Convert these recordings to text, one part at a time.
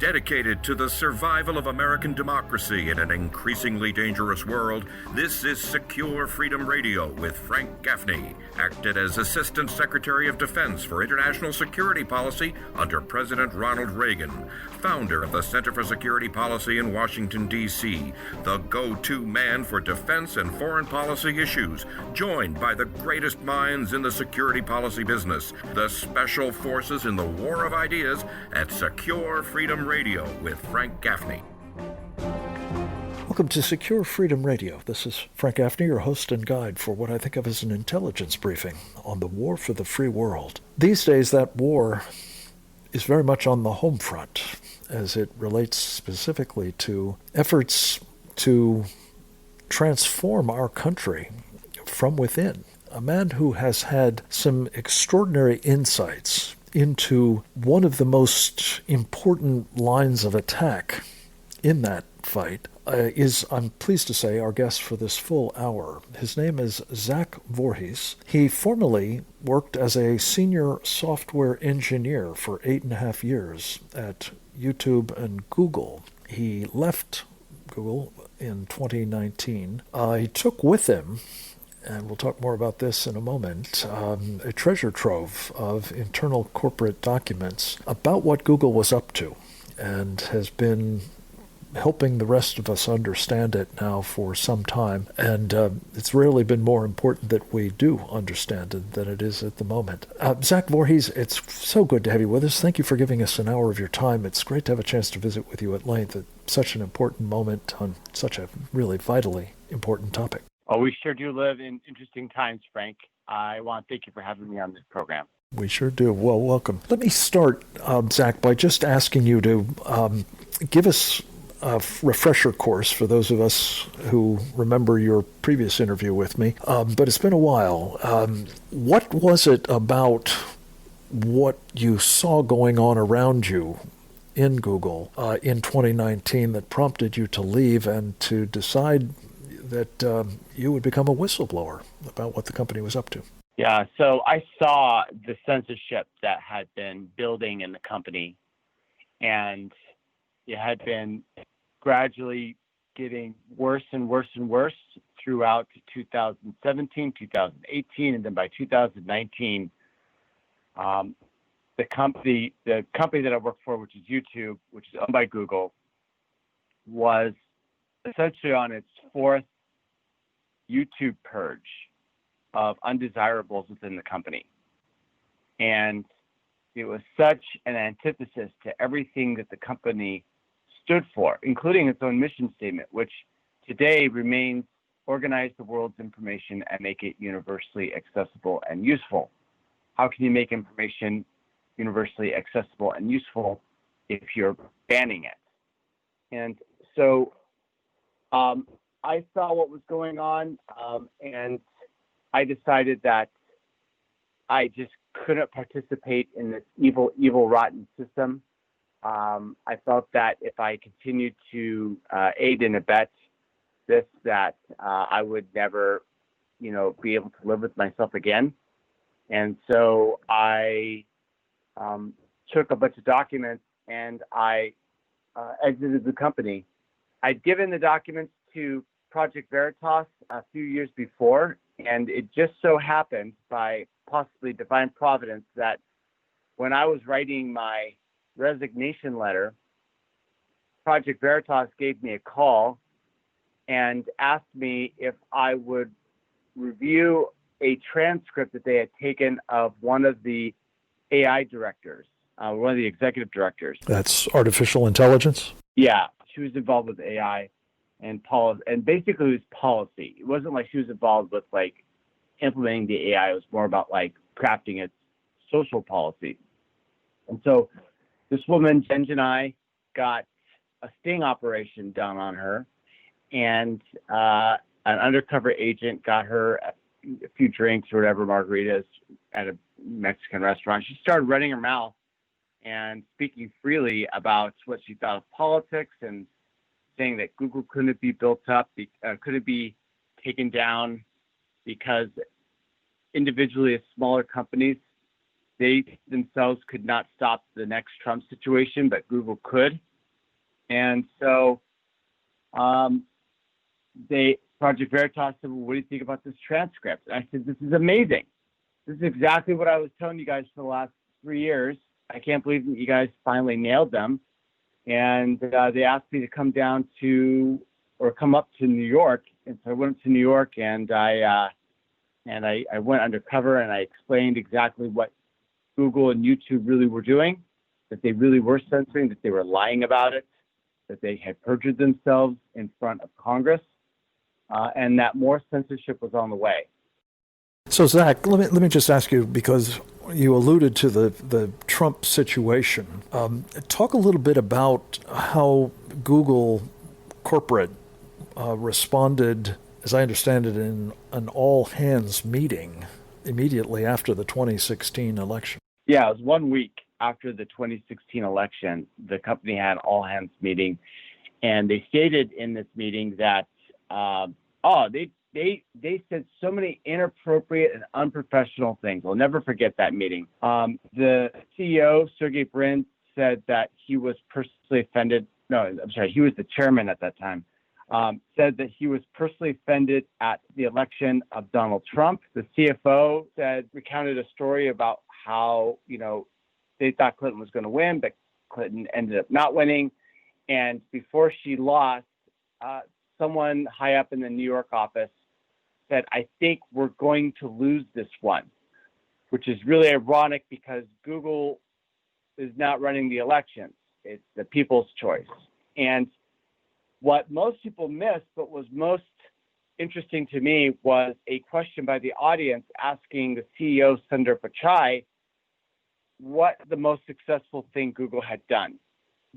Dedicated to the survival of American democracy in an increasingly dangerous world, this is Secure Freedom Radio with Frank Gaffney, acted as Assistant Secretary of Defense for International Security Policy under President Ronald Reagan, founder of the Center for Security Policy in Washington, D.C., the go-to man for defense and foreign policy issues, joined by the greatest minds in the security policy business, the special forces in the war of ideas at Secure Freedom Radio with Frank Gaffney. Welcome to Secure Freedom Radio. This is Frank Gaffney, your host and guide for what I think of as an intelligence briefing on the war for the free world. These days, that war is very much on the home front as it relates specifically to efforts to transform our country from within. A man who has had some extraordinary insights into one of the most important lines of attack in that fight is, I'm pleased to say, our guest for this full hour. His name is Zach Vorhies. He formerly worked as a senior software engineer for 8.5 years at YouTube and Google. He left Google in 2019. He took with him, and we'll talk more about this in a moment, a treasure trove of internal corporate documents about what Google was up to, and has been helping the rest of us understand it now for some time. And it's rarely been more important that we do understand it than it is at the moment. Zach Vorhies, it's so good to have you with us. Thank you for giving us an hour of your time. It's great to have a chance to visit with you at length at such an important moment on such a really vitally important topic. Oh, we sure do live in interesting times, Frank. I want to thank you for having me on this program. We sure do. Well, welcome. Let me start, Zach, by just asking you to give us a refresher course for those of us who remember your previous interview with me. But it's been a while. What was it about what you saw going on around you in Google in 2019 that prompted you to leave and to decide that you would become a whistleblower about what the company was up to? Yeah, so I saw the censorship that had been building in the company, and it had been gradually getting worse and worse and worse throughout 2017, 2018, and then by 2019, the company that I work for, which is YouTube, which is owned by Google, was essentially on its fourth YouTube purge of undesirables within the company. And it was such an antithesis to everything that the company stood for, including its own mission statement, which today remains organize the world's information and make it universally accessible and useful. How can you make information universally accessible and useful if you're banning it? And so I saw what was going on, and I decided that I just couldn't participate in this evil, rotten system. I felt that if I continued to aid and abet this, that I would never, be able to live with myself again. And so I took a bunch of documents and I exited the company. I'd given the documents to Project Veritas a few years before, and it just so happened by possibly divine providence that when I was writing my resignation letter, Project Veritas gave me a call and asked me if I would review a transcript that they had taken of one of the AI directors, one of the executive directors. That's artificial intelligence? Yeah, she was involved with AI and policy, and basically it was policy. It wasn't like she was involved with implementing the AI. It was more about crafting its social policy. And so this woman, Jen and I, got a sting operation done on her, and an undercover agent got her a few drinks or whatever, margaritas, at a Mexican restaurant. She started running her mouth and speaking freely about what she thought of politics and saying that Google couldn't be built up, couldn't be taken down because individually as smaller companies, they themselves could not stop the next Trump situation, but Google could. And so Project Veritas said, well, what do you think about this transcript? And I said, this is amazing. This is exactly what I was telling you guys for the last 3 years. I can't believe that you guys finally nailed them. And they asked me to come up to New York. And so I went to New York, and I went undercover, and I explained exactly what Google and YouTube really were doing, that they really were censoring, that they were lying about it, that they had perjured themselves in front of Congress, and that more censorship was on the way. So, Zach, let me just ask you, because you alluded to the Trump situation. Talk a little bit about how Google corporate responded, as I understand it, in an all-hands meeting immediately after the 2016 election. Yeah, it was 1 week after the 2016 election. The company had an all-hands meeting, and they stated in this meeting that, they said so many inappropriate and unprofessional things. I'll never forget that meeting. The CEO, Sergey Brin, said that he was personally offended. No, I'm sorry, he was the chairman at that time. Said that he was personally offended at the election of Donald Trump. The CFO recounted a story about how, they thought Clinton was going to win, but Clinton ended up not winning. And before she lost, someone high up in the New York office said, I think we're going to lose this one, which is really ironic because Google is not running the elections. It's the people's choice. And what most people missed, but was most interesting to me, was a question by the audience asking the CEO, Sundar Pichai, what the most successful thing Google had done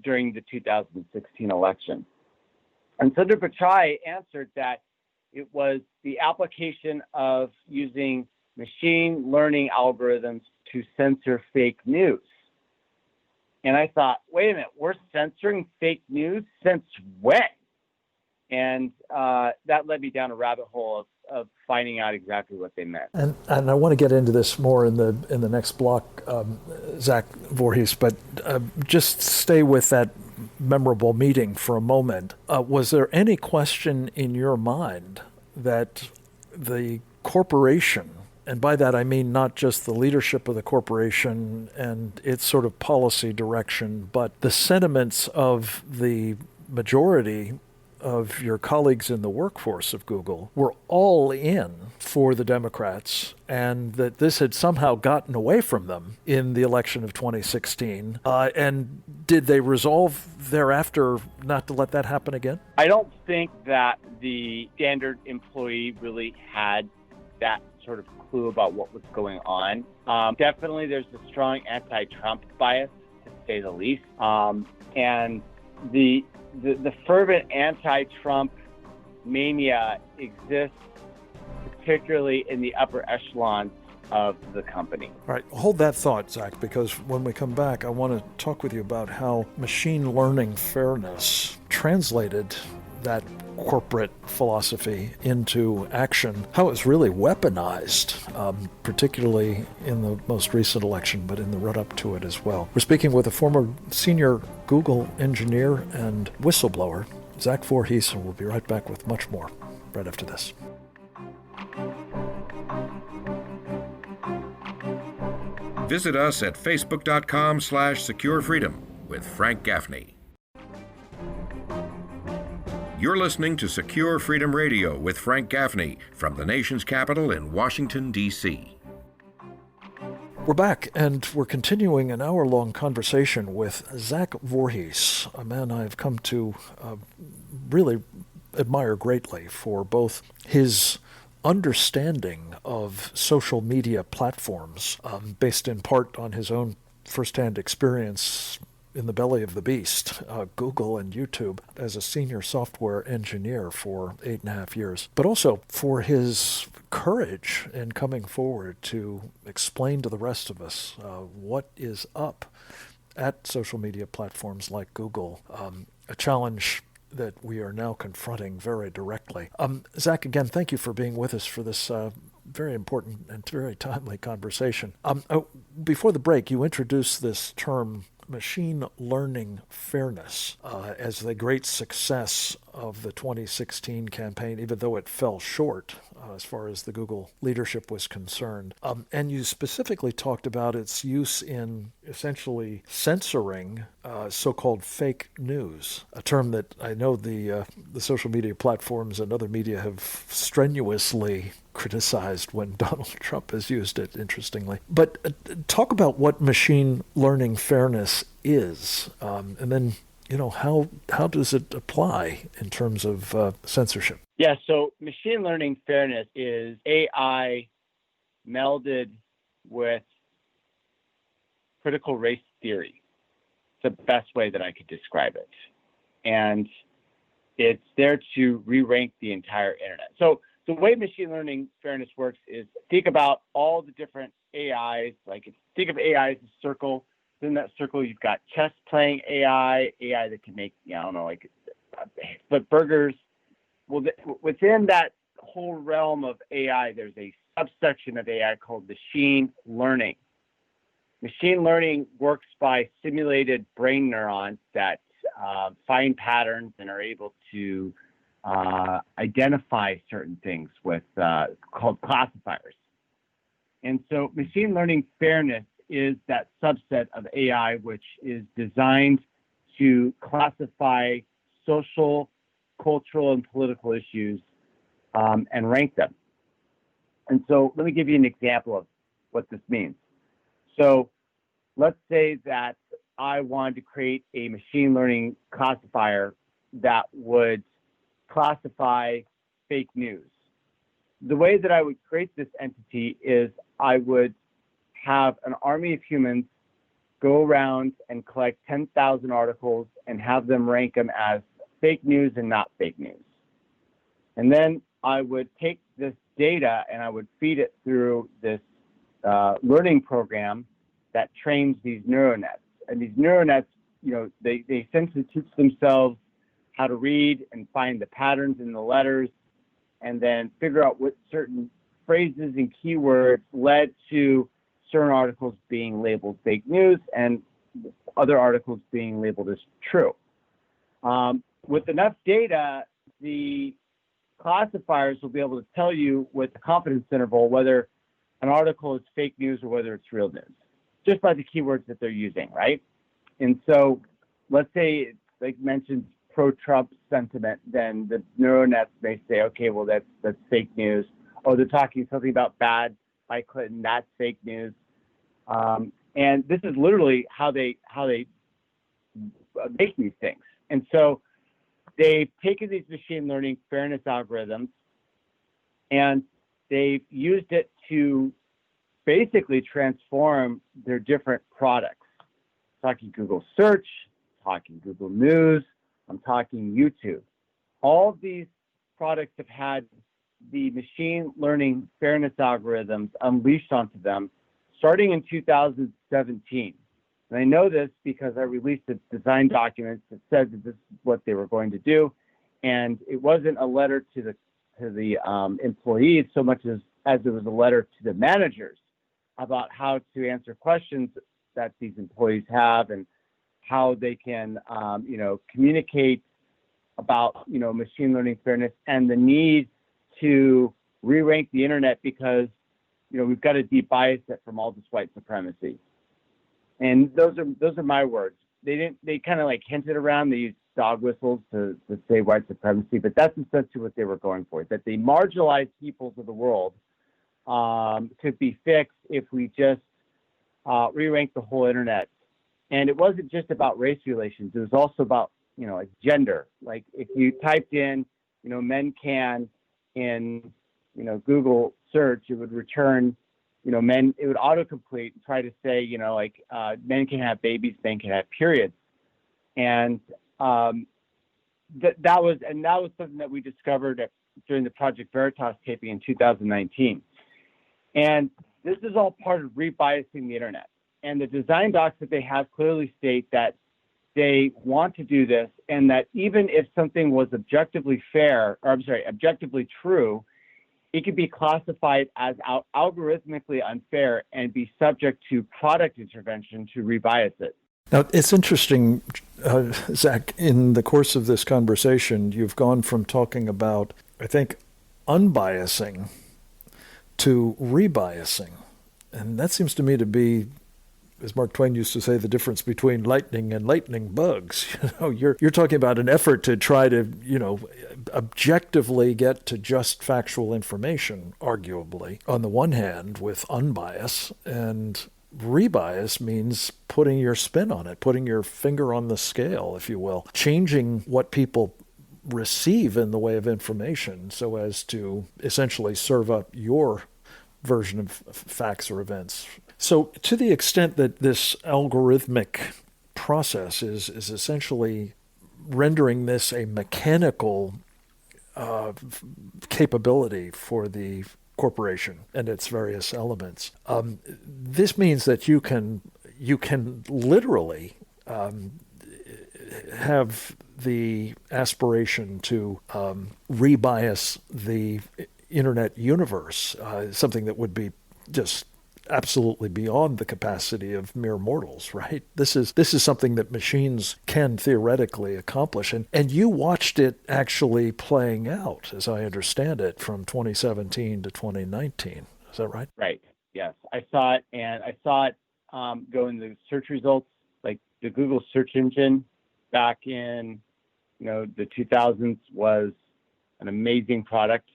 during the 2016 election. And Sundar Pichai answered that it was the application of using machine learning algorithms to censor fake news. And I thought, wait a minute, we're censoring fake news since when? And that led me down a rabbit hole of finding out exactly what they meant. And I want to get into this more in the next block, Zach Vorhies, but just stay with that memorable meeting for a moment. Was there any question in your mind that the corporation, and by that I mean not just the leadership of the corporation and its sort of policy direction, but the sentiments of the majority of your colleagues in the workforce of Google were all in for the Democrats, and that this had somehow gotten away from them in the election of 2016? And did they resolve thereafter not to let that happen again? I don't think that the standard employee really had that sort of clue about what was going on. Definitely there's a strong anti-Trump bias, to say the least. And the fervent anti-Trump mania exists particularly in the upper echelons of the company. All right, hold that thought, Zach, because when we come back, I want to talk with you about how machine learning fairness translated that corporate philosophy into action, how it's really weaponized, particularly in the most recent election, but in the run-up to it as well. We're speaking with a former senior Google engineer and whistleblower, Zach Vorhies, and we'll be right back with much more right after this. Visit us at facebook.com/securefreedom with Frank Gaffney. You're listening to Secure Freedom Radio with Frank Gaffney from the nation's capital in Washington, D.C. We're back, and we're continuing an hour-long conversation with Zach Vorhies, a man I've come to really admire greatly for both his understanding of social media platforms, based in part on his own firsthand experience in the belly of the beast, Google and YouTube, as a senior software engineer for 8.5 years, but also for his courage in coming forward to explain to the rest of us what is up at social media platforms like Google, a challenge that we are now confronting very directly. Zach, again, thank you for being with us for this very important and very timely conversation. Before the break, you introduced this term machine learning fairness as the great success of the 2016 campaign, even though it fell short as far as the Google leadership was concerned. And you specifically talked about its use in essentially censoring so-called fake news, a term that I know the social media platforms and other media have strenuously criticized when Donald Trump has used it, interestingly. But talk about what machine learning fairness is, and then how does it apply in terms of censorship? Yeah, so machine learning fairness is AI melded with critical race theory. It's the best way that I could describe it. And it's there to re-rank the entire internet. So the way machine learning fairness works is think about all the different AIs, think of AI as a circle. In that circle, you've got chess playing AI that can make, flip burgers. Well, within that whole realm of AI, there's a subsection of AI called machine learning. Machine learning works by simulated brain neurons that find patterns and are able to identify certain things with called classifiers. And so machine learning fairness is that subset of AI which is designed to classify social, cultural, and political issues and rank them. And so let me give you an example of what this means. So let's say that I wanted to create a machine learning classifier that would classify fake news. The way that I would create this entity is I would have an army of humans go around and collect 10,000 articles and have them rank them as fake news and not fake news. And then I would take this data and I would feed it through this learning program that trains these neural nets. And these neural nets, they essentially teach themselves how to read and find the patterns in the letters and then figure out what certain phrases and keywords led to certain articles being labeled fake news and other articles being labeled as true. With enough data, the classifiers will be able to tell you with a confidence interval whether an article is fake news or whether it's real news, just by the keywords that they're using, right? And so let's say, like mentioned, pro-Trump sentiment, then the neural nets may say, okay, well, that's fake news. Oh, they're talking something about bad by Clinton, that's fake news. And this is literally how they make these things. And so they've taken these machine learning fairness algorithms and they've used it to basically transform their different products. I'm talking Google Search, talking Google News, I'm talking YouTube. All of these products have had the machine learning fairness algorithms unleashed onto them starting in 2017. And I know this because I released a design document that said that this is what they were going to do. And it wasn't a letter to the employees so much as it was a letter to the managers about how to answer questions that these employees have and how they can, communicate about, machine learning fairness and the need to re-rank the internet because, we've got to de-bias it from all this white supremacy. And those are my words. They kind of like hinted around, they used dog whistles to say white supremacy, but that's essentially what they were going for, that the marginalized peoples of the world could be fixed if we just re-rank the whole internet. And it wasn't just about race relations. It was also about, like gender. Like if you typed in, men can in, Google search, it would return, men, it would autocomplete and try to say, men can have babies, men can have periods. And that was something that we discovered during the Project Veritas taping in 2019. And this is all part of rebiasing the internet. And the design docs that they have clearly state that they want to do this, and that even if something was objectively true, it could be classified as algorithmically unfair and be subject to product intervention to rebias it. Now, it's interesting, Zach, in the course of this conversation, you've gone from talking about, I think, unbiasing to rebiasing. And that seems to me to be, as Mark Twain used to say, the difference between lightning and lightning bugs. You're talking about an effort to try to, objectively get to just factual information, arguably, on the one hand, with unbias, and rebias means putting your spin on it, putting your finger on the scale, if you will, changing what people receive in the way of information so as to essentially serve up your version of facts or events. So to the extent that this algorithmic process is essentially rendering this a mechanical capability for the corporation and its various elements, this means that you can literally have the aspiration to rebias the internet universe, something that would be just absolutely beyond the capacity of mere mortals, right? This is something that machines can theoretically accomplish. And you watched it actually playing out, as I understand it, from 2017 to 2019. Is that right? Right. Yes. I saw it, and I saw it go in the search results, like the Google search engine back in, the 2000s was an amazing product.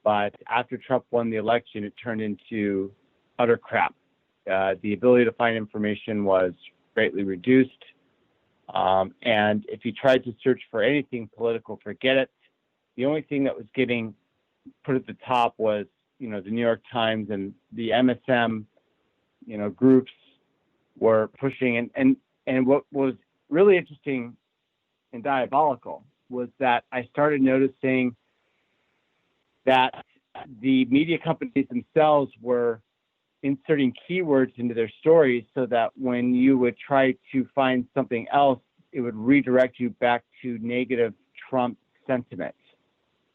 But after Trump won the election, it turned into utter crap. The ability to find information was greatly reduced. And if you tried to search for anything political, forget it. The only thing that was getting put at the top was, the New York Times and the MSM, groups were pushing. And what was really interesting and diabolical was that I started noticing that the media companies themselves were inserting keywords into their stories so that when you would try to find something else, it would redirect you back to negative Trump sentiment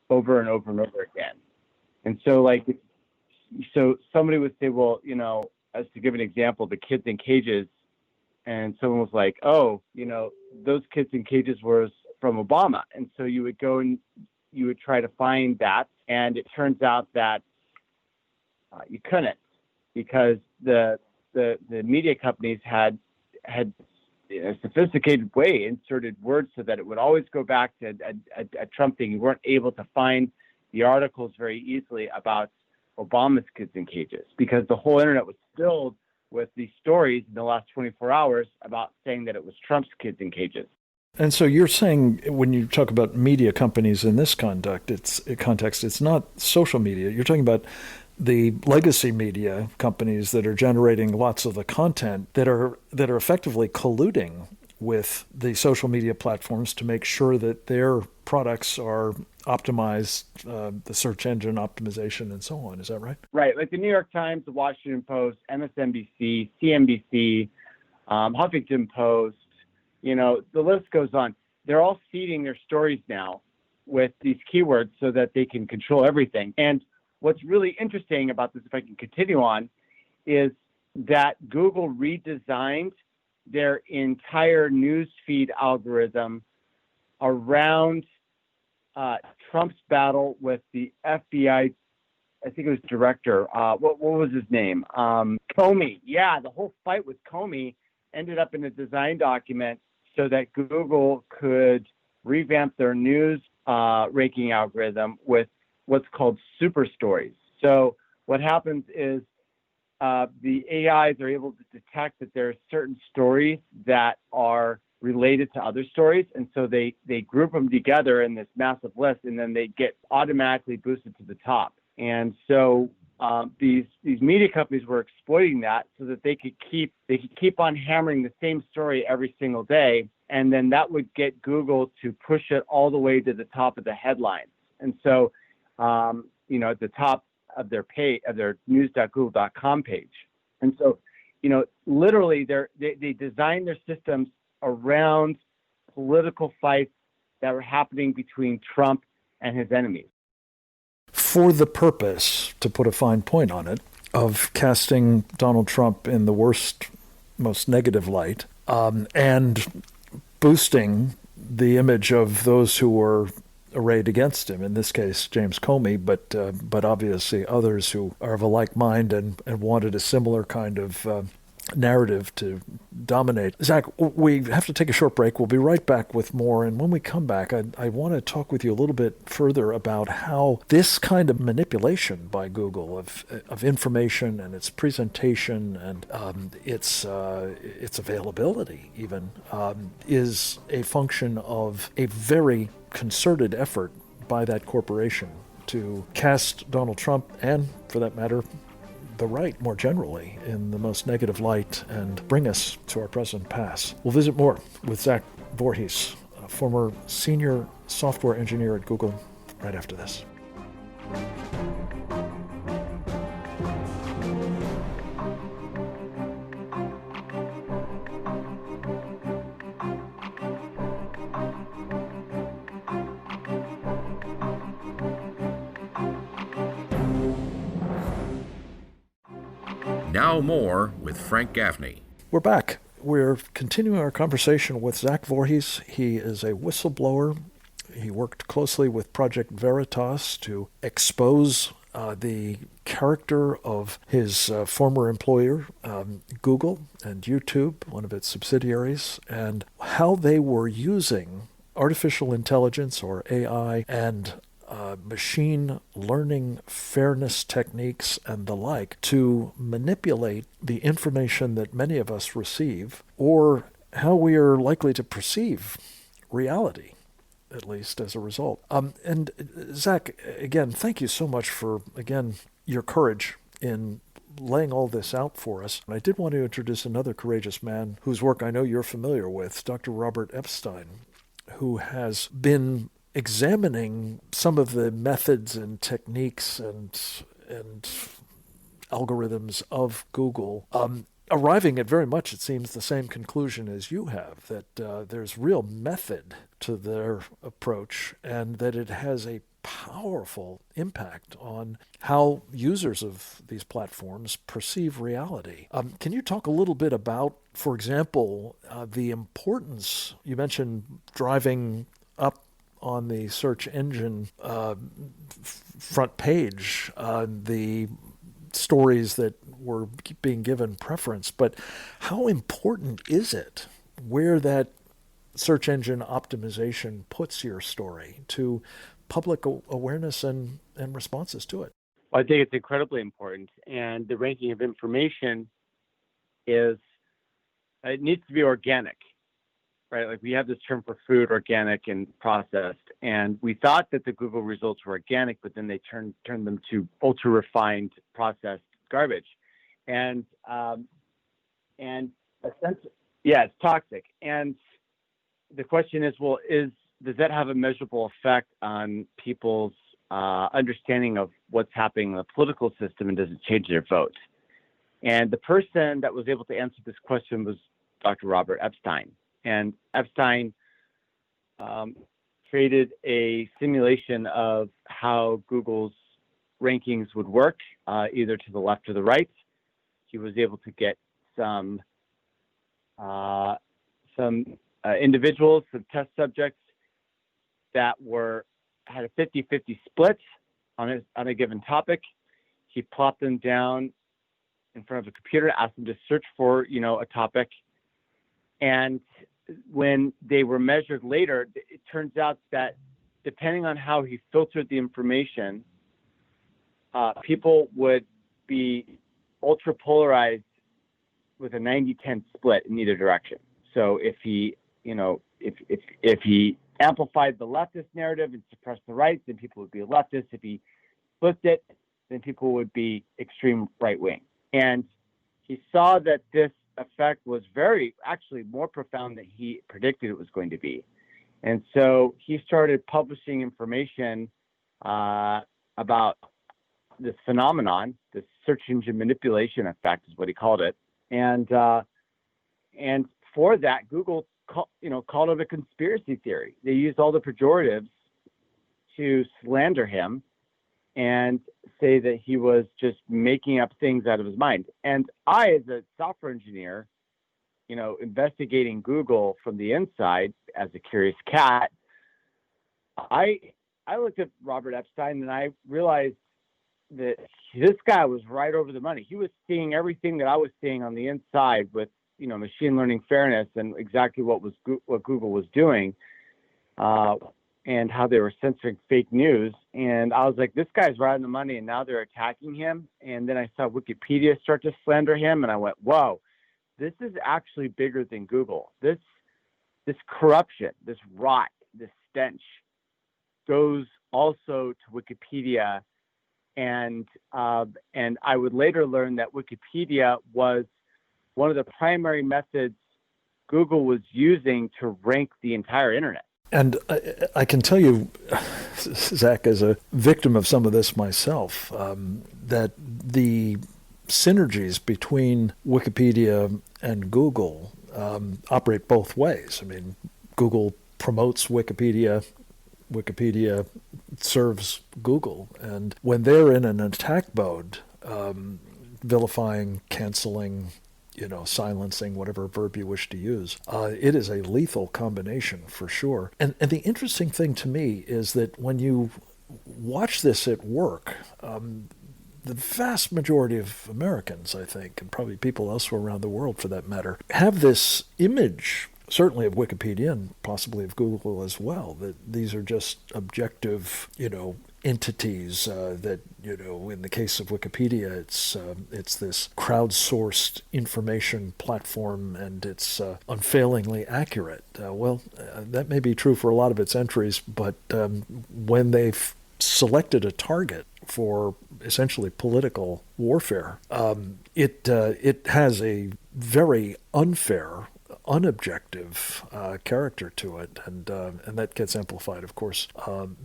over and over and over again. And so, so somebody would say, well, as to give an example, the kids in cages, and someone was like, oh, those kids in cages were from Obama. And so you would go and you would try to find that. And it turns out that you couldn't, because the media companies had in a sophisticated way inserted words so that it would always go back to a Trump thing. You weren't able to find the articles very easily about Obama's kids in cages, because the whole internet was filled with these stories in the last 24 hours about saying that it was Trump's kids in cages. And so you're saying, when you talk about media companies in this context, it's not social media. You're talking about the legacy media companies that are generating lots of the content that are effectively colluding with the social media platforms to make sure that their products are optimized, the search engine optimization and so on. Is that right? Right. Like the New York Times, the Washington Post, MSNBC, CNBC, Huffington Post, the list goes on. They're all seeding their stories now with these keywords so that they can control everything. And what's really interesting about this, if I can continue on, is that Google redesigned their entire newsfeed algorithm around Trump's battle with the FBI, I think it was director. What was his name? Comey. Yeah, the whole fight with Comey ended up in a design document so that Google could revamp their news ranking algorithm with what's called super stories. So what happens is the AIs are able to detect that there are certain stories that are related to other stories. And so they group them together in this massive list, and then they get automatically boosted to the top. And so these media companies were exploiting that so that they could keep on hammering the same story every single day. And then that would get Google to push it all the way to the top of the headlines. And so, at the top of their page, of their news.google.com page. And so, literally they designed their systems around political fights that were happening between Trump and his enemies. For the purpose, to put a fine point on it, of casting Donald Trump in the worst, most negative light, and boosting the image of those who were arrayed against him. In this case, James Comey, but obviously others who are of a like mind and wanted a similar kind of narrative to dominate. Zach, we have to take a short break. We'll be right back with more. And when we come back, I want to talk with you a little bit further about how this kind of manipulation by Google of information and its presentation and its availability even is a function of a very concerted effort by that corporation to cast Donald Trump and, for that matter, the right more generally in the most negative light and bring us to our present pass. We'll visit more with Zach Vorhies, a former senior software engineer at Google, right after this. Now more with Frank Gaffney. We're back. We're continuing our conversation with Zach Vorhies. He is a whistleblower. He worked closely with Project Veritas to expose the character of his former employer, Google and YouTube, one of its subsidiaries, and how they were using artificial intelligence, or AI, and machine learning fairness techniques and the like to manipulate the information that many of us receive, or how we are likely to perceive reality, at least as a result. And Zach, again, thank you so much for, again, your courage in laying all this out for us. And I did want to introduce another courageous man whose work I know you're familiar with, Dr. Robert Epstein, who has been examining some of the methods and techniques and algorithms of Google, arriving at very much, it seems, the same conclusion as you have, that there's real method to their approach and that it has a powerful impact on how users of these platforms perceive reality. Can you talk a little bit about, for example, the importance, you mentioned driving up on the search engine front page, the stories that were being given preference, but how important is it where that search engine optimization puts your story to public awareness and responses to it? Well, I think it's incredibly important, and the ranking of information it needs to be organic. Right, like we have this term for food, organic and processed, and we thought that the Google results were organic, but then they turned them to ultra refined processed garbage, and essentially, yeah, it's toxic. And the question is, well, does that have a measurable effect on people's understanding of what's happening in the political system, and does it change their vote? And the person that was able to answer this question was Dr. Robert Epstein. And Epstein created a simulation of how Google's rankings would work, either to the left or the right. He was able to get some individuals, some test subjects that had a 50-50 split on a given topic. He plopped them down in front of a computer, asked them to search for, a topic, and when they were measured later, it turns out that depending on how he filtered the information, people would be ultra polarized with a 90-10 split in either direction. So if he, if he amplified the leftist narrative and suppressed the right, then people would be leftist. If he flipped it, then people would be extreme right wing. And he saw that this effect was actually more profound than he predicted it was going to be. And so he started publishing information about this phenomenon, this search engine manipulation effect is what he called it. And for that, Google called it a conspiracy theory. They used all the pejoratives to slander him and say that he was just making up things out of his mind. And I, as a software engineer, investigating Google from the inside as a curious cat, I looked at Robert Epstein and I realized that this guy was right over the money. He was seeing everything that I was seeing on the inside with, machine learning fairness and exactly what Google was doing, and how they were censoring fake news. And I was like, this guy's right on the money, and now they're attacking him. And then I saw Wikipedia start to slander him, and I went, whoa, this is actually bigger than Google. This corruption, this rot, this stench goes also to Wikipedia. And I would later learn that Wikipedia was one of the primary methods Google was using to rank the entire internet. And I can tell you, Zach, as a victim of some of this myself, that the synergies between Wikipedia and Google operate both ways. I mean, Google promotes Wikipedia. Wikipedia serves Google. And when they're in an attack mode, vilifying, canceling, silencing, whatever verb you wish to use, it is a lethal combination for sure. And the interesting thing to me is that when you watch this at work, the vast majority of Americans, I think, and probably people elsewhere around the world for that matter, have this image, certainly of Wikipedia and possibly of Google as well, that these are just objective, entities that, in the case of Wikipedia, it's this crowdsourced information platform and it's unfailingly accurate. That may be true for a lot of its entries, but when they've selected a target for essentially political warfare, it has a very unfair, unobjective character to it, and that gets amplified, of course,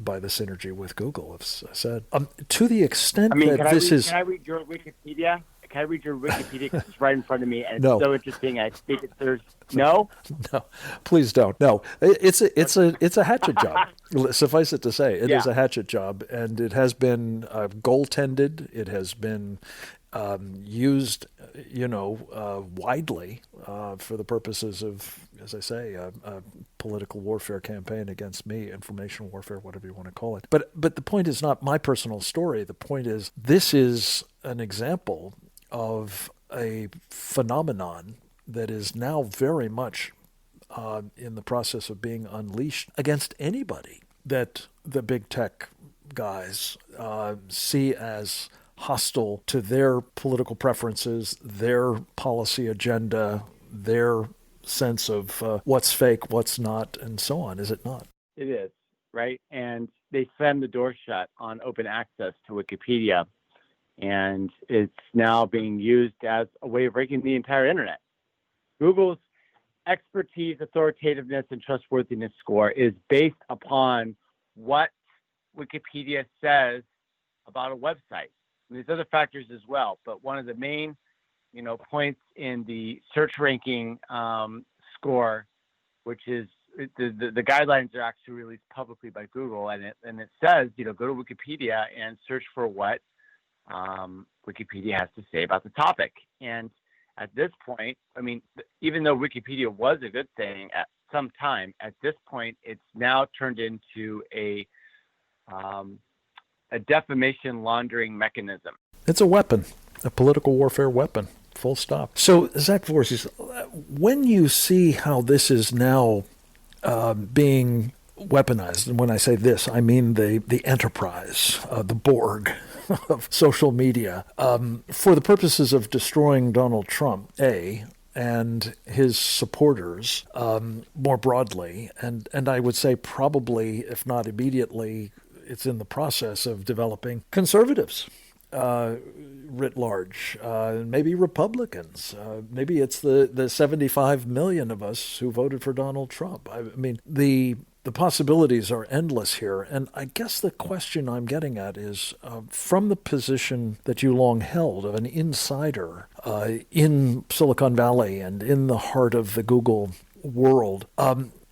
by the synergy with Google, as I said. To the extent that this is... Can I read your Wikipedia? Can I read your Wikipedia? Because it's right in front of me, and No. it's so interesting. I think there's... No? No, please don't. No, it's a hatchet job. Suffice it to say, it is a hatchet job, and it has been goaltended. It has been used, widely for the purposes of, as I say, a political warfare campaign against me, information warfare, whatever you want to call it. But the point is not my personal story. The point is this is an example of a phenomenon that is now very much in the process of being unleashed against anybody that the big tech guys see as hostile to their political preferences, their policy agenda, their sense of what's fake, what's not, and so on, is it not? It is, right? And they slammed the door shut on open access to Wikipedia, and it's now being used as a way of ranking the entire internet. Google's expertise, authoritativeness, and trustworthiness score is based upon what Wikipedia says about a website. And there's other factors as well, but one of the main, points in the search ranking score, which is the guidelines are actually released publicly by Google, and it says, go to Wikipedia and search for what Wikipedia has to say about the topic. And at this point, even though Wikipedia was a good thing at some time, at this point, it's now turned into a defamation laundering mechanism. It's a weapon, a political warfare weapon, full stop. So, Zach Vorhies, when you see how this is now being weaponized, and when I say this, I mean the enterprise, the Borg of social media, for the purposes of destroying Donald Trump, and his supporters more broadly, and I would say probably, if not immediately, it's in the process of developing conservatives writ large, maybe Republicans. Maybe it's the 75 million of us who voted for Donald Trump. The possibilities are endless here. And I guess the question I'm getting at is, from the position that you long held of an insider in Silicon Valley and in the heart of the Google world,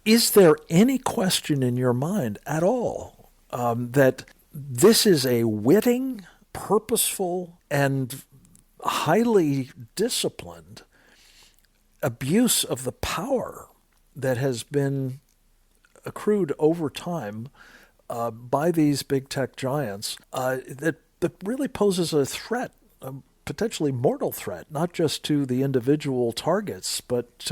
is there any question in your mind at all that this is a witting, purposeful, and highly disciplined abuse of the power that has been accrued over time by these big tech giants that really poses a threat, a potentially mortal threat, not just to the individual targets, but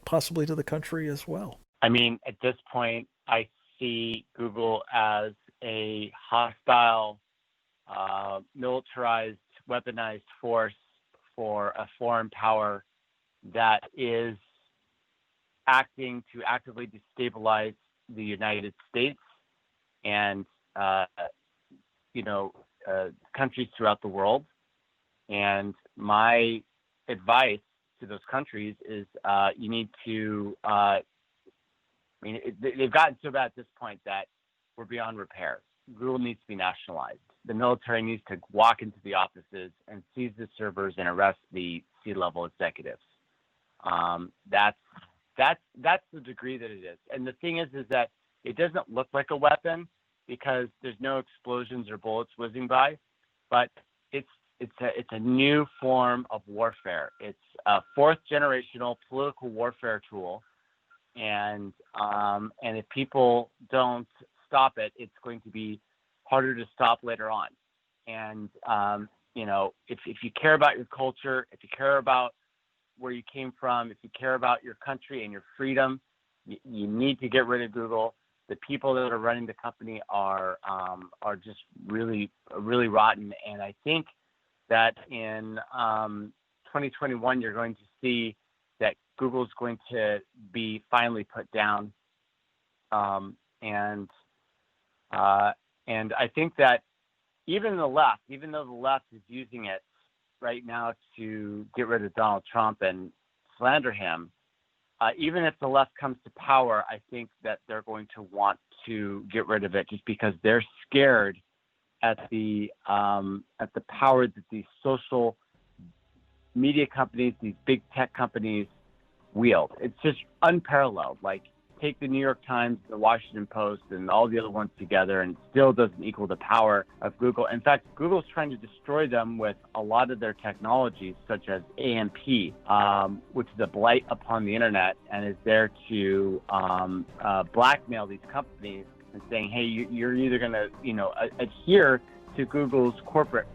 possibly to the country as well. I mean, at this point, I see Google as a hostile, militarized, weaponized force for a foreign power that is acting to actively destabilize the United States and countries throughout the world. And my advice to those countries is you need to. They've gotten so bad at this point that we're beyond repair. Google needs to be nationalized. The military needs to walk into the offices and seize the servers and arrest the C-level executives. That's the degree that it is. And the thing is that it doesn't look like a weapon because there's no explosions or bullets whizzing by, but it's a new form of warfare. It's a fourth generational political warfare tool, and if people don't stop it, it's going to be harder to stop later on. And if you care about your culture, if you care about where you came from, if you care about your country and your freedom, you need to get rid of Google. The people that are running the company are just really, really rotten. And I think that in 2021, you're going to see that Google is going to be finally put down. And I think that even though the left is using it right now to get rid of Donald Trump and slander him, even if the left comes to power, I think that they're going to want to get rid of it just because they're scared at the power that these social media companies, these big tech companies wield. It's just unparalleled. Like, take the New York Times, the Washington Post, and all the other ones together, and it still doesn't equal the power of Google. In fact, Google's trying to destroy them with a lot of their technologies, such as AMP, which is a blight upon the internet and is there to blackmail these companies and saying, hey, you're either going to, adhere to Google's corporate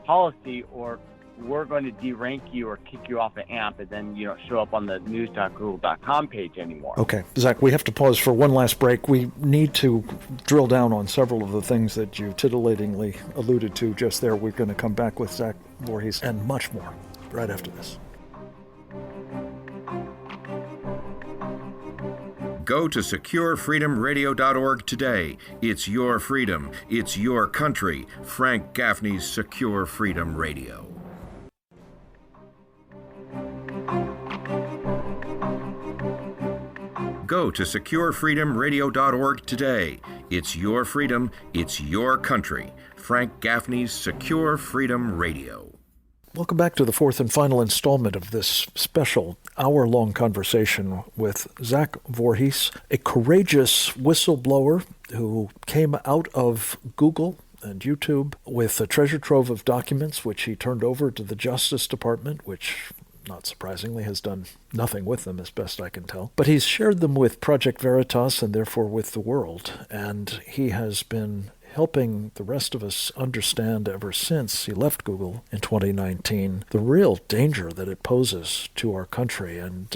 policy, or we're going to derank you or kick you off of AMP, and then you don't show up on the news.google.com page anymore. Okay, Zach, we have to pause for one last break. We need to drill down on several of the things that you titillatingly alluded to just there. We're going to come back with Zach Vorhies and much more right after this. Go to securefreedomradio.org today. It's your freedom. It's your country. Frank Gaffney's Secure Freedom Radio. Go to securefreedomradio.org today. It's your freedom. It's your country. Frank Gaffney's Secure Freedom Radio. Welcome back to the fourth and final installment of this special hour-long conversation with Zach Vorhies, a courageous whistleblower who came out of Google and YouTube with a treasure trove of documents which he turned over to the Justice Department, which, not surprisingly, has done nothing with them as best I can tell. But he's shared them with Project Veritas and therefore with the world, and he has been helping the rest of us understand ever since he left Google in 2019 the real danger that it poses to our country. And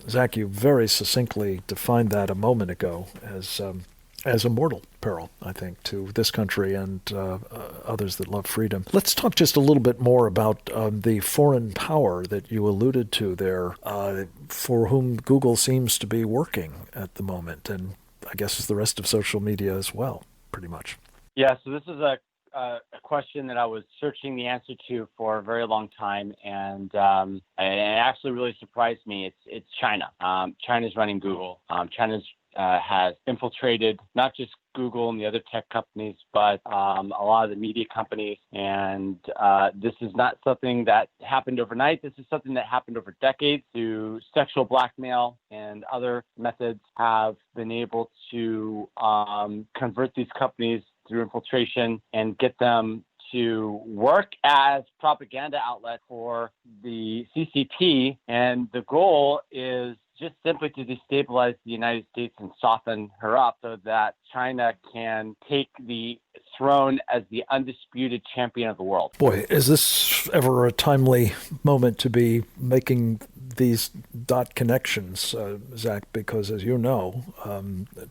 Zach, you very succinctly defined that a moment ago as a mortal peril, I think, to this country and others that love freedom. Let's talk just a little bit more about the foreign power that you alluded to there, for whom Google seems to be working at the moment, and I guess the rest of social media as well, pretty much. Yeah, so this is a question that I was searching the answer to for a very long time, and it actually really surprised me. It's China. China's running Google. China's has infiltrated not just Google and the other tech companies, but a lot of the media companies. And this is not something that happened overnight. This is something that happened over decades through sexual blackmail and other methods have been able to convert these companies through infiltration and get them to work as propaganda outlet for the CCP, and the goal is just simply to destabilize the United States and soften her up so that China can take the throne as the undisputed champion of the world. Boy, is this ever a timely moment to be making these dot connections, Zach, because as you know,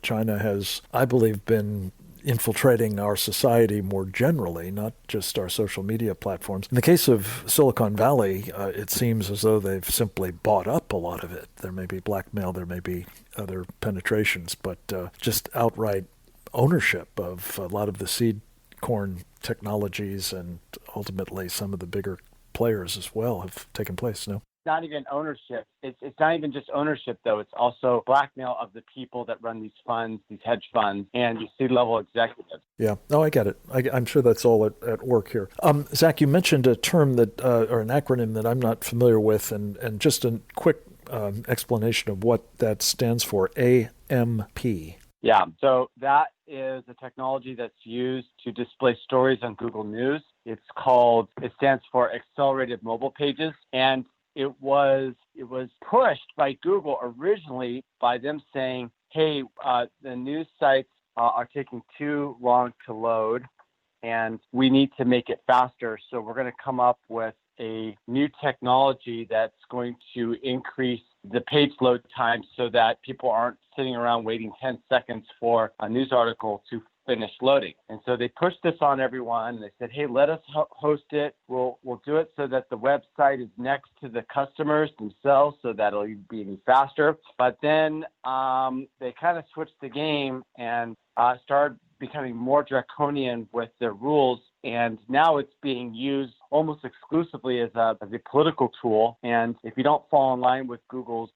China has, I believe, been infiltrating our society more generally, not just our social media platforms. In the case of Silicon Valley, it seems as though they've simply bought up a lot of it. There may be blackmail, there may be other penetrations, but just outright ownership of a lot of the seed corn technologies and ultimately some of the bigger players as well have taken place, no? Not even ownership. It's not even just ownership, though. It's also blackmail of the people that run these funds, these hedge funds, and you see level executives. Yeah. No, I get it. I'm sure that's all at work here. Zach, you mentioned a term that, or an acronym that I'm not familiar with, and just a quick explanation of what that stands for, AMP. Yeah, so that is a technology that's used to display stories on Google News. It stands for Accelerated Mobile Pages, and it was pushed by Google originally by them saying, hey, the news sites are taking too long to load, and we need to make it faster. So we're going to come up with a new technology that's going to increase the page load time so that people aren't sitting around waiting 10 seconds for a news article to finish loading. And so they pushed this on everyone. They said, hey, let us host it. We'll do it so that the website is next to the customers themselves so that it'll be even faster. But then they kind of switched the game and started becoming more draconian with their rules. And now it's being used almost exclusively as a political tool. And if you don't fall in line with Google's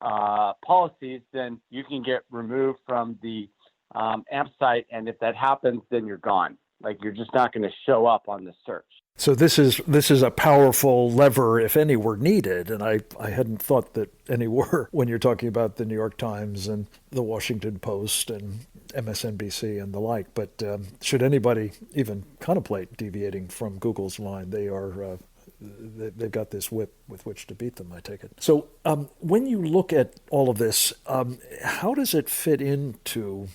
policies, then you can get removed from the AMP site. And if that happens, then you're gone. Like, you're just not going to show up on the search. So this is a powerful lever if any were needed, and I hadn't thought that any were when you're talking about the New York Times and the Washington Post and MSNBC and the like. But should anybody even contemplate deviating from Google's line, they've got this whip with which to beat them, I take it. So when you look at all of this, how does it fit into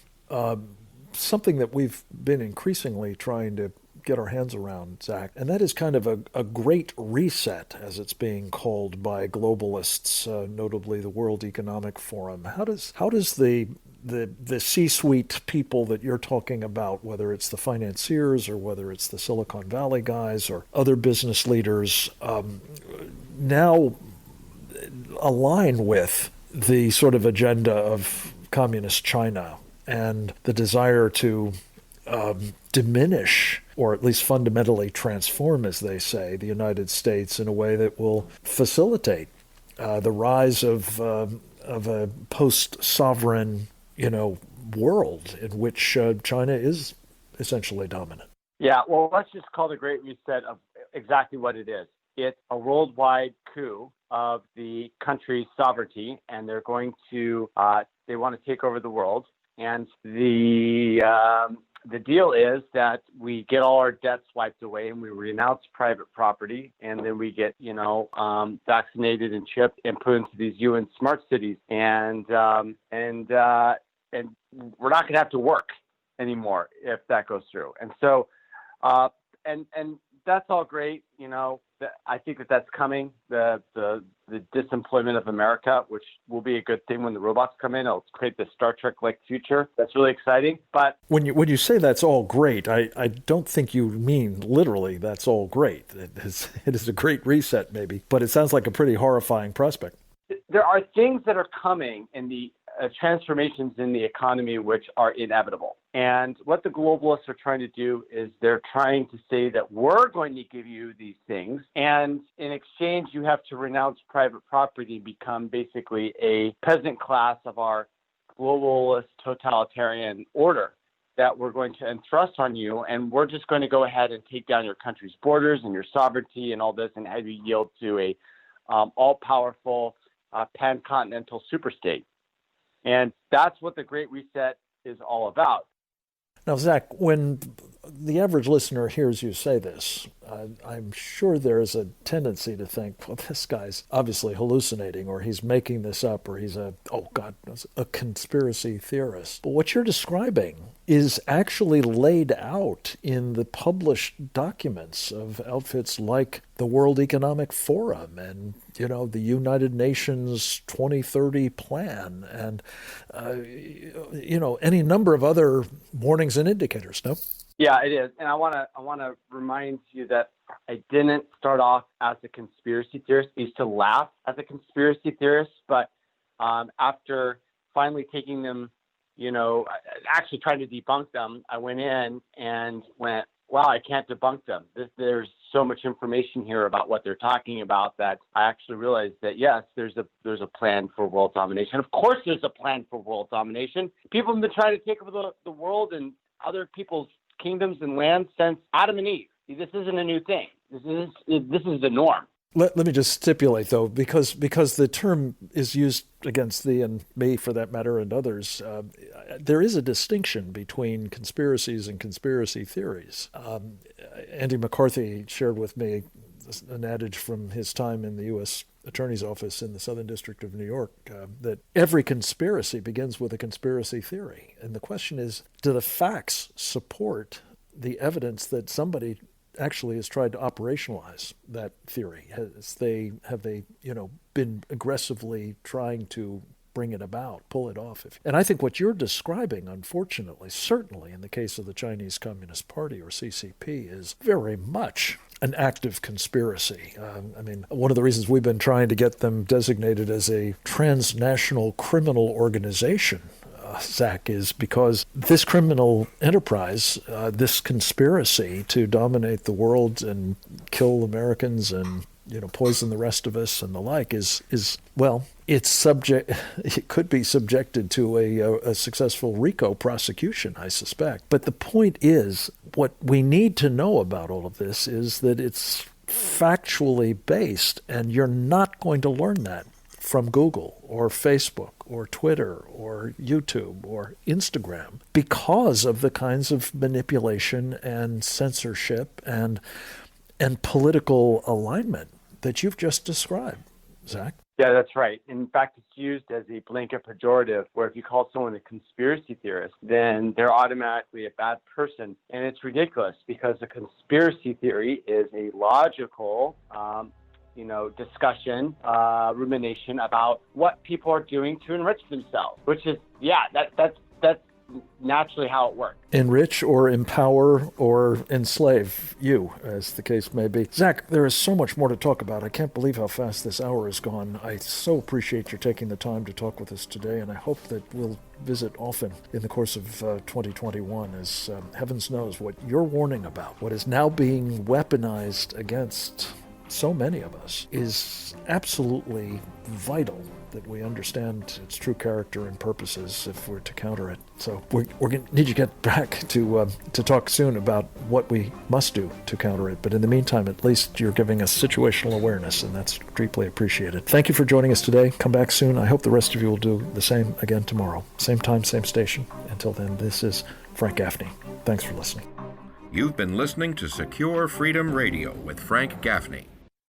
something that we've been increasingly trying to get our hands around, Zach, and that is kind of a great reset, as it's being called by globalists, notably the World Economic Forum. How does the C-suite people that you're talking about, whether it's the financiers or whether it's the Silicon Valley guys or other business leaders, now align with the sort of agenda of communist China and the desire to diminish, or at least fundamentally transform, as they say, the United States in a way that will facilitate the rise of a post-sovereign, world in which China is essentially dominant? Yeah, well, let's just call the Great Reset of exactly what it is. It's a worldwide coup of the country's sovereignty, and they're going to they want to take over the world. And the deal is that we get all our debts wiped away and we renounce private property, and then we get, vaccinated and chipped and put into these UN smart cities, and we're not going to have to work anymore if that goes through. And so, and that's all great, I think that's coming. The disemployment of America, which will be a good thing when the robots come in. It'll create this Star Trek-like future. That's really exciting. But when you say that's all great, I don't think you mean literally that's all great. It is a great reset, maybe, but it sounds like a pretty horrifying prospect. There are things that are coming in the transformations in the economy which are inevitable. And what the globalists are trying to do is they're trying to say that we're going to give you these things, and in exchange you have to renounce private property and become basically a peasant class of our globalist totalitarian order that we're going to entrust on you, and we're just going to go ahead and take down your country's borders and your sovereignty and all this and have you yield to a all-powerful pan-continental superstate. And that's what the Great Reset is all about. Now, Zach, when the average listener hears you say this, I'm sure there is a tendency to think, well, this guy's obviously hallucinating, or he's making this up, or he's a conspiracy theorist. But what you're describing is actually laid out in the published documents of outfits like the World Economic Forum and, the United Nations 2030 plan and, any number of other warnings and indicators, no? Yeah, it is. And I want to remind you that I didn't start off as a conspiracy theorist. I used to laugh as a conspiracy theorist, but after finally taking them, actually trying to debunk them, I went in and went, wow, I can't debunk them. There's so much information here about what they're talking about that I actually realized that, yes, there's a plan for world domination. Of course there's a plan for world domination. People have been trying to take over the world and other people's kingdoms and lands since Adam and Eve. This isn't a new thing. This is the norm. Let me just stipulate, though, because the term is used against thee and me, for that matter, and others, there is a distinction between conspiracies and conspiracy theories. Andy McCarthy shared with me an adage from his time in the U.S. Attorney's Office in the Southern District of New York, that every conspiracy begins with a conspiracy theory. And the question is, do the facts support the evidence that somebody actually has tried to operationalize that theory? Have they been aggressively trying to bring it about, pull it off? And I think what you're describing, unfortunately, certainly in the case of the Chinese Communist Party, or CCP, is very much an active conspiracy. One of the reasons we've been trying to get them designated as a transnational criminal organization, Zach, is because this criminal enterprise, this conspiracy to dominate the world and kill Americans and poison the rest of us and the like, it could be subjected to a successful RICO prosecution, I suspect. But the point is, what we need to know about all of this is that it's factually based, and you're not going to learn that from Google or Facebook or Twitter or YouTube or Instagram, because of the kinds of manipulation and censorship and political alignment that you've just described, Zach. Yeah, that's right. In fact, it's used as a blanket pejorative, where if you call someone a conspiracy theorist, then they're automatically a bad person. And it's ridiculous, because a conspiracy theory is a logical discussion, rumination about what people are doing to enrich themselves, which is, that's naturally how it works. Enrich or empower or enslave you, as the case may be. Zach, there is so much more to talk about. I can't believe how fast this hour has gone. I so appreciate your taking the time to talk with us today, and I hope that we'll visit often in the course of 2021, as heavens knows what you're warning about, what is now being weaponized against so many of us, is absolutely vital that we understand its true character and purposes if we're to counter it. So we're going to need to get back to talk soon about what we must do to counter it. But in the meantime, at least you're giving us situational awareness, and that's deeply appreciated. Thank you for joining us today. Come back soon. I hope the rest of you will do the same again tomorrow. Same time, same station. Until then, this is Frank Gaffney. Thanks for listening. You've been listening to Secure Freedom Radio with Frank Gaffney.